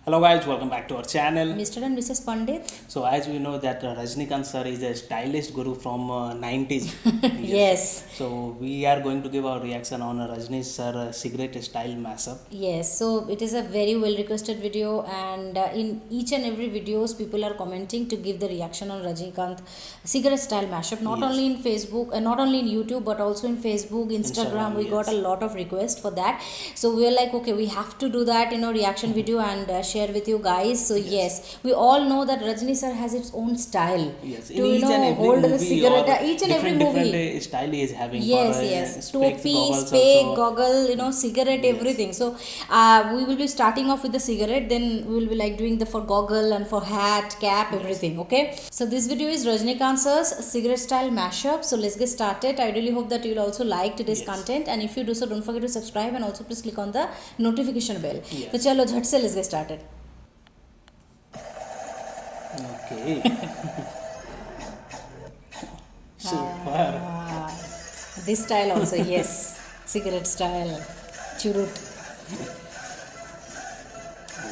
Hello guys, welcome back to our channel. Mr. and Mrs. Pandit. So as we know that Rajnikant sir is a stylist guru from 90s. Yes. So we are going to give our reaction on Rajni sir cigarette style mashup. Yes, so it is a very well requested video, and in each and every videos, people are commenting to give the reaction on Rajnikant cigarette style mashup. Not Yes. only in Facebook, not only in YouTube, but also in Facebook, Instagram. We got a yes. lot of requests for that. So we are like, okay, we have to do that, reaction video and share with you guys. So yes, we all know that Rajni sir has its own style Yes, in to each and every hold the movie cigarette. or Each and every movie. different style he is having. Yes, for yes. specs, Topi, goggles spec, also. goggle, cigarette, Yes. everything. So we will be starting off with the cigarette, then we will be like doing the for goggle and for hat, cap, everything. Okay. So this video is Rajnikant sir's cigarette style mashup. So let's get started. I really hope that you will also like today's Yes. content, and if you do so, don't forget to subscribe and also please click on the notification bell. Yes. So chalo, jhat se let's get started. Okay. Super. This style also, yes, cigarette style, churut.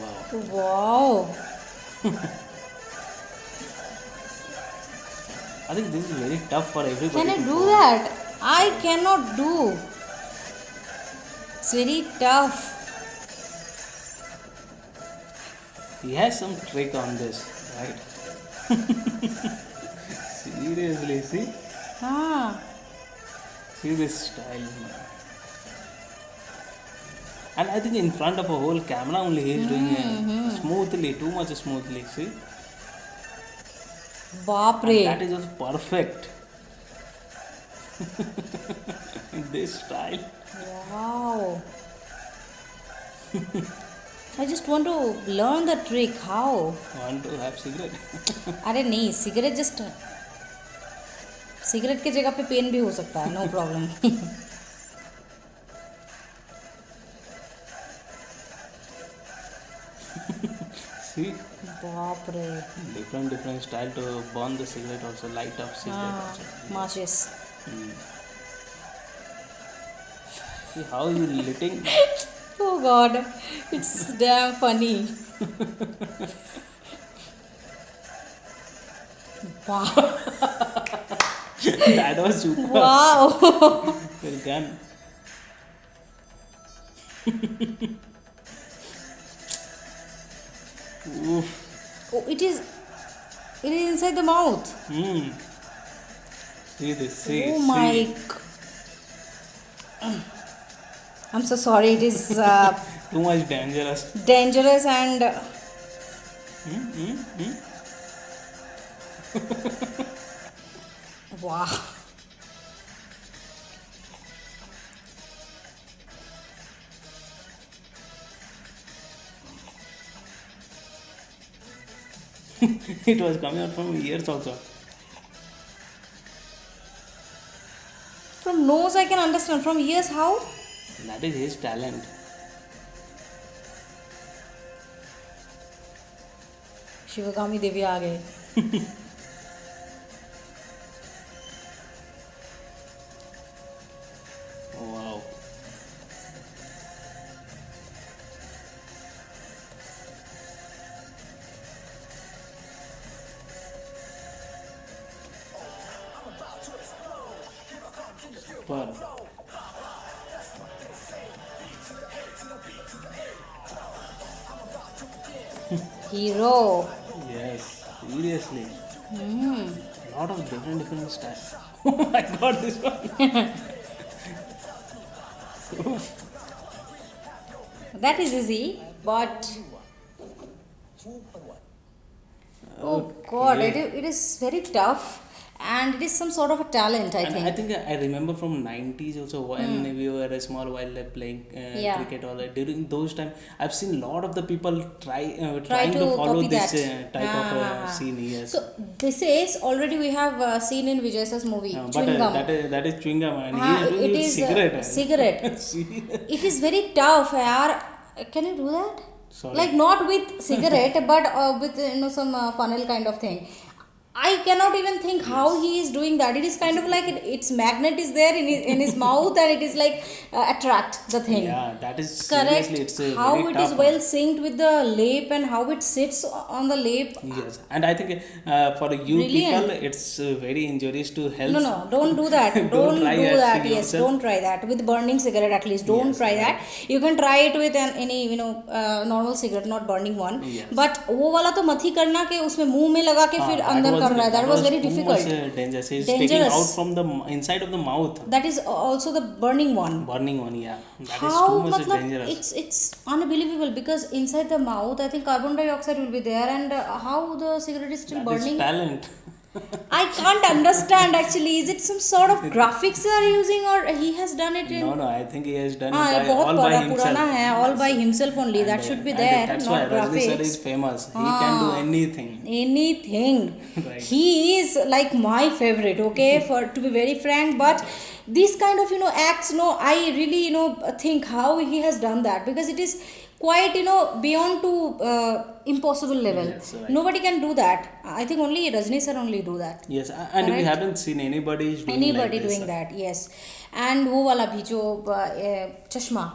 Wow. Wow. I think this is very tough for everybody. Can I to do follow. that? I cannot do. It's very tough. He has some trick on this, right? Seriously, Ah, see this style, man. And I think in front of a whole camera only he is doing it smoothly, too much smoothly. See, Baap and re. that is also perfect. In this style. Wow. I just want to learn the trick. How? Want to have cigarette? अरे नहीं, cigarette just cigarette के जगह पे pen भी हो सकता है. No problem. See, बाप रे. different style to burn the cigarette also, light up cigarette हाँ, also. माचिस. See how he is lighting. Oh God, it's damn funny. Wow. That was super. Wow. Well done. Oof. Oh, it is inside the mouth. Hmm. See this. See. Oh see. my. I'm so sorry. It is Too much dangerous. dangerous and wow. It was coming out from ears also. From nose I can understand. From ears how? That is his talent. Sivagami देवी आ गए. Wow. Super. Hero. Yes. Seriously. Hmm. Lot of different styles. Oh my god, this one. That is easy, but oh God, it is very tough, and it is some sort of a talent. I And think. I think I remember from 90s also when we were a small while playing Yeah. cricket or during those time I've seen a lot of the people Try trying to to follow copy this that. type of Ah. scene. Yes. So this is already we have seen in Vijay Sir's movie But Chewing Gum. that is chewing gum and Ah, he is doing it it with is cigarette. cigarette. See? It is very tough, yaar. Can you do that? Sorry. Like not with cigarette, but with some funnel kind of thing. I cannot even think how he is doing that. It is kind of like its magnet is there in his mouth, and it is like attract the thing. Yeah, that is Correct. seriously, it's a How very it is tough well one. synced with the lip and how it sits on the lip. Yes, and I think for you Brilliant. people, it's very injurious to No, health. no, don't do that. Don't try do it that. Yes, yourself. don't try that with burning cigarette. At least don't Yes, try right. that. You can try it with any normal cigarette, not burning one. Yes. But वो वाला तो मत ही करना कि उसमें मुंह में लगा के फिर अंदर कर रहा है. That was very too difficult. much dangerous. It's taking Dangerous. out from the inside of the mouth. That is also the burning one. Burning one, yeah. That is How too much matlab dangerous. it's unbelievable because inside the mouth I think carbon dioxide will be there, and how the cigarette is still That is burning. talent. I can't understand actually. Is it some sort of graphics they are using, or he has done it in? No, I think he has done हाँ, it बहुत all by पुराना himself. है, all by himself only. That should be And there, that's not why Rajni sir graphics. is famous. He can do anything. Anything. Right. He is like my favorite. Okay, for to be very frank, but this kind of acts. No, I really think how he has done that, because it is quite beyond to impossible level. Yes, right. Nobody can do that. I think only Rajni sir only do that. Yes, and we Correct. haven't seen anybody is doing Anybody like this. doing that, yes. And वो वाला भी जो चश्मा,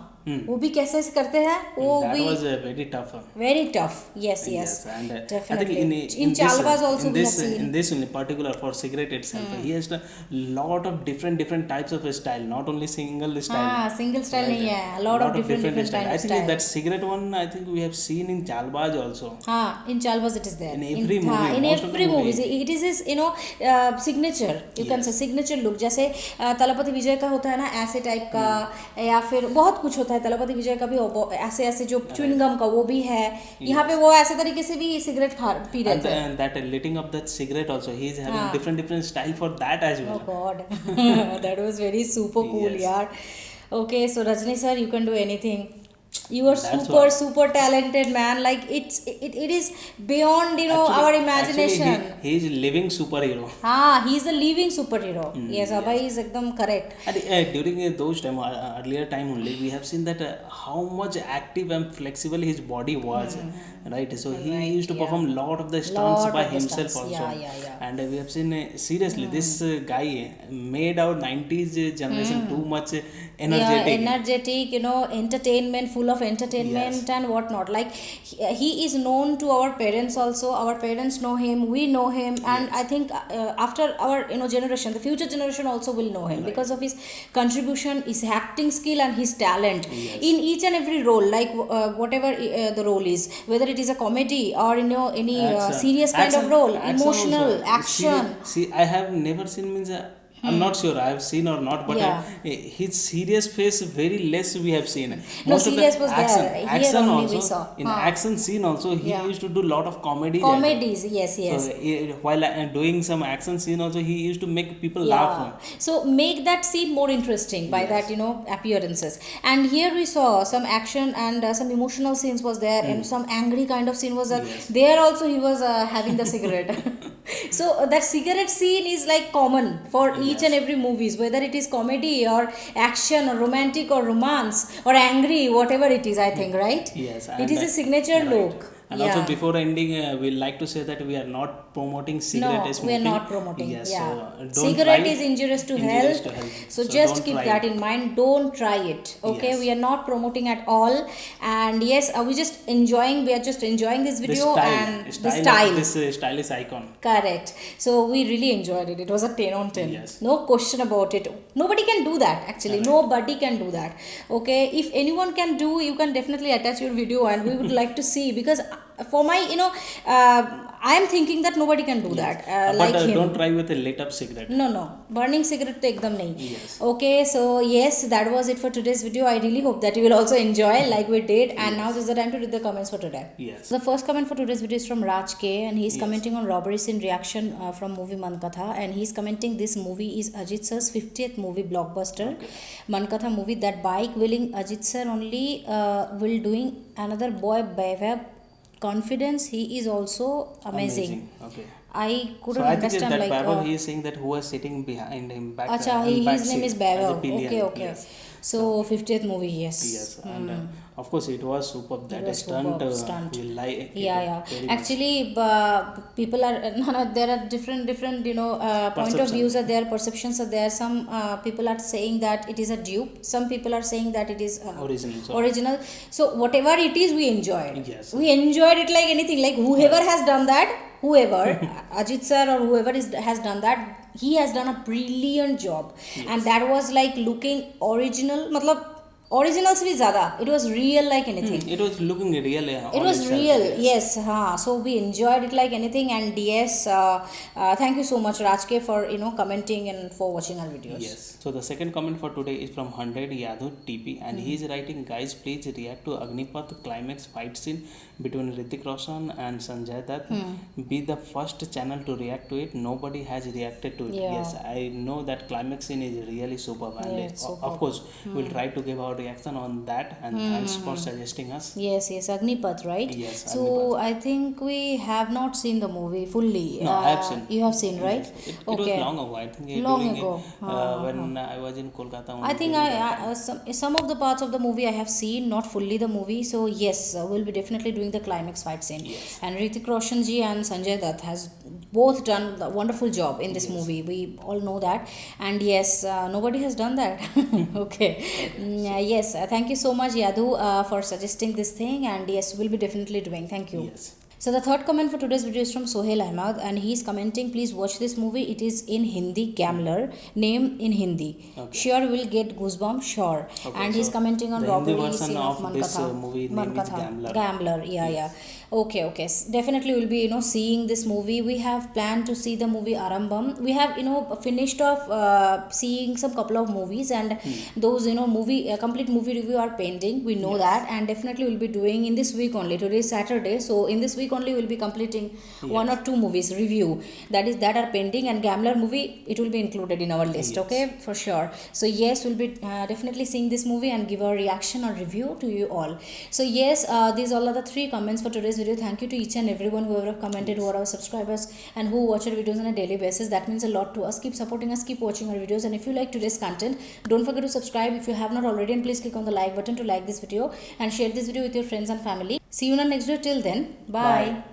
वो भी कैसे करते हैं वो That भी was very tough. very tough. Yes, Yes, and definitely. I think in this, Chalbaz also in we this, have seen. in this in particular for cigarette itself, he has a lot of different types of style, not only single style. हाँ, single style नहीं है, a lot of different style. kind I of think style. that cigarette one, I think we have seen in Chalbaz also. हाँ, in Chalbaz it is there. In every movie, in most of the every movie. movie. It is his signature. You can say signature look. जैसे तलपति विजय का होता है ना ऐसे type का, या फिर बहुत कुछ होता है. तलपति विजय का भी ऐसे ऐसे जो च्युइंगम का वो भी है. यहाँ पे वो ऐसे तरीके से भी सिगरेट पी रहे थे. And that lighting up that cigarette also, he is having different style for that as well. Oh God, that was very super cool, Yes. yaar. Okay, so Rajni sir, you can do anything. You are That's super talented man. Like it is beyond our imagination. Actually, he is living superhero. हाँ, he is a living superhero. Yes, Abhay is एकदम correct. And during those time, earlier time only, we have seen that how much active and flexible his body was, right? So he used to perform lot of the stunts Lot by of the himself stunts. also. Yeah. And we have seen seriously this guy made our 90s generation too much energetic. Yeah, energetic, entertainment, full of entertainment and whatnot. Like he is known to our parents also. Our parents know him, we know him, and I think after our generation, the future generation also will know him because of his contribution, his acting skill, and his talent in each and every role. Like whatever the role is, whether it is a comedy or any serious kind of role, emotional also. action. See, I have never seen means. I'm not sure I have seen or not, but his serious face very less we have seen. Most of the serious was action, there. Here action only also we saw. in action scene also he used to do lot of comedy. Comedies, yes. So while doing some action scene also he used to make people laugh. So make that scene more interesting by that appearances. And here we saw some action and some emotional scenes was there, and some angry kind of scene was there. There also he was having the cigarette. So that cigarette scene is like common for each and every movies, whether it is comedy or action or romantic or romance or angry, whatever it is, I think, right? Yes. It is a signature look. And also before ending, we like to say that we are not promoting cigarette smoking. We are not promoting. Yes, So don't cigarette try. is injurious to health. So just keep that in mind. Don't try it. Okay, we are not promoting at all. And yes, we just enjoying. We are just enjoying this video and the style. This stylish icon. Correct. So we really enjoyed it. It was a 10 on 10. Yes. No question about it. Nobody can do that actually. Nobody can do that. Okay. If anyone can do, you can definitely attach your video and we would like to see, because for my I am thinking that nobody can do that like him. Don't try with a lit up cigarette. No. Burning cigarette to ekdam nahi. Yes. Okay, so yes, that was it for today's video. I really hope that you will also enjoy like we did. And now this is the time to read the comments for today. Yes. The first comment for today's video is from Raj K, and he's commenting on robbery scene reaction from movie Mankatha, and he's commenting this movie is Ajit sir's 50th movie blockbuster. Mankatha movie, that bike willing Ajit sir only will doing another boy Vaibhav confidence. He is also amazing. Okay. I couldn't So I think understand that like Vaibhav, he is saying that who was sitting behind him back. Acha, his name is Vaibhav. Okay. Yes. So 50th movie, yes. Yes, and Of course, it was superb. That was stunt, superb stunt. will lie. Yeah. Very much. Actually, people are there are different point of Perception. views are there, perceptions are there. Some people are saying that it is a dupe. Some people are saying that it is Original. So, original. So whatever it is, we enjoyed. Yes. We enjoyed it like anything. Like whoever has done that, whoever Ajit sir or whoever has done that, he has done a brilliant job. And that was like looking original. Matlab, original se bhi zyada. It was real like anything. it was looking real. It was real, yes. So we enjoyed it like anything. And yes, thank you so much Rajke for commenting and for watching our videos. Yes. So the second comment for today is from 100 Yadu TP, and he is writing, guys, please react to Agnipath climax fight scene between Hrithik Roshan and Sanjay Dutt. Be the first channel to react to it. Nobody has reacted to it. Yeah. Yes, I know that climax scene is really superb, and it's of course we'll try to give our reaction on that. And thanks for suggesting us. Yes, Agnipath, right? Yes, So I think we have not seen the movie fully. No, I have seen. You have seen, right? Yes. It was long ago. I think Long during ago. when I was in Kolkata. I only think during that time. some of the parts of the movie I have seen, not fully the movie. So yes, we'll be definitely doing the climax fight scene. Yes. And Hrithik Roshan ji and Sanjay Dutt has both done a wonderful job in this movie. We all know that. And yes, nobody has done that. Okay. Yes, thank you so much Yadu for suggesting this thing. And yes, we'll be definitely doing. Thank you. Yes. So the third comment for today's video is from Sohail Ahmad, and he's commenting, please watch this movie. It is in Hindi, Gambler, name in Hindi. Okay. Sure will get goosebumps, sure. Okay, and he's so commenting on the Hindi robbery version scene of of this, Mankatha. movie name is Gambler. Gambler, yeah. Okay. Definitely we'll be seeing this movie. We have planned to see the movie Arambam. We have finished off seeing some couple of movies, and those complete movie review are pending. We know that, and definitely we'll be doing in this week only. Today is Saturday, so in this week only we'll be completing one or two movies review that are pending, and Gambler movie, it will be included in our list. Yes. Okay, for sure. So yes, we'll be definitely seeing this movie and give our reaction or review to you all. So yes, these all are the 3 comments for today's video. Thank you to each and everyone who have commented, who are our subscribers and who watch our videos on a daily basis. That means a lot to us. Keep supporting us, keep watching our videos, and if you like today's content, don't forget to subscribe if you have not already, and please click on the like button to like this video and share this video with your friends and family. See you in our next video. Till then, bye.